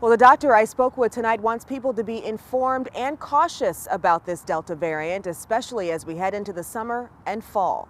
Well, the doctor I spoke with tonight wants people to be informed and cautious about this Delta variant, especially as we head into the summer and fall.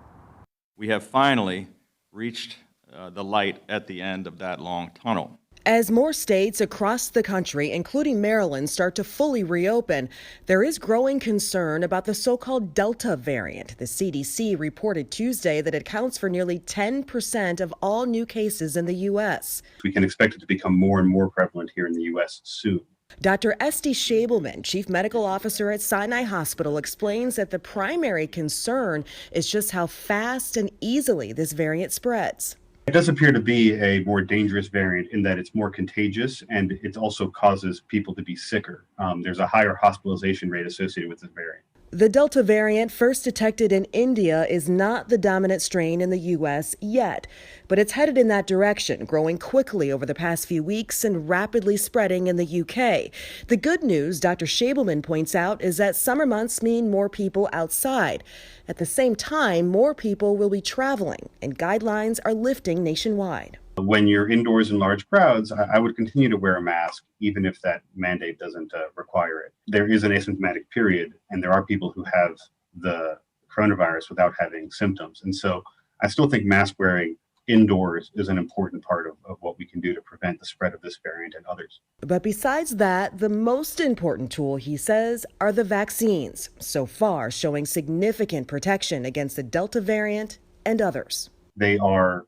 We have finally reached the light at the end of that long tunnel. As more states across the country, including Maryland, start to fully reopen, there is growing concern about the so-called Delta variant. The CDC reported Tuesday that it accounts for nearly 10% of all new cases in the U.S. We can expect it to become more and more prevalent here in the U.S. soon. Dr. Esty Schabelman, chief medical officer at Sinai Hospital, explains that the primary concern is just how fast and easily this variant spreads. It does appear to be a more dangerous variant in that it's more contagious and it also causes people to be sicker. There's a higher hospitalization rate associated with this variant. The Delta variant, first detected in India, is not the dominant strain in the U.S. yet, but it's headed in that direction, growing quickly over the past few weeks and rapidly spreading in the U.K. The good news, Dr. Schabelman points out, is that summer months mean more people outside. At the same time, more people will be traveling, and guidelines are lifting nationwide. When you're indoors in large crowds, I would continue to wear a mask, even if that mandate doesn't require it. There is an asymptomatic period, and there are people who have the coronavirus without having symptoms. And so I still think mask wearing indoors is an important part of what we can do to prevent the spread of this variant and others. But besides that, the most important tool, he says, are the vaccines, so far showing significant protection against the Delta variant and others. They are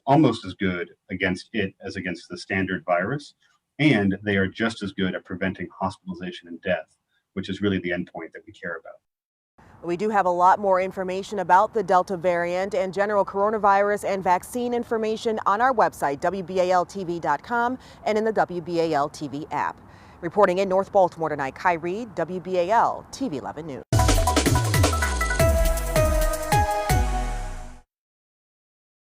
almost as good against it as against the standard virus, and they are just as good at preventing hospitalization and death, which is really the endpoint that we care about. We do have a lot more information about the Delta variant and general coronavirus and vaccine information on our website, WBALTV.com, and in the WBAL TV app. Reporting in North Baltimore tonight, Kai Reed, WBAL TV 11 News.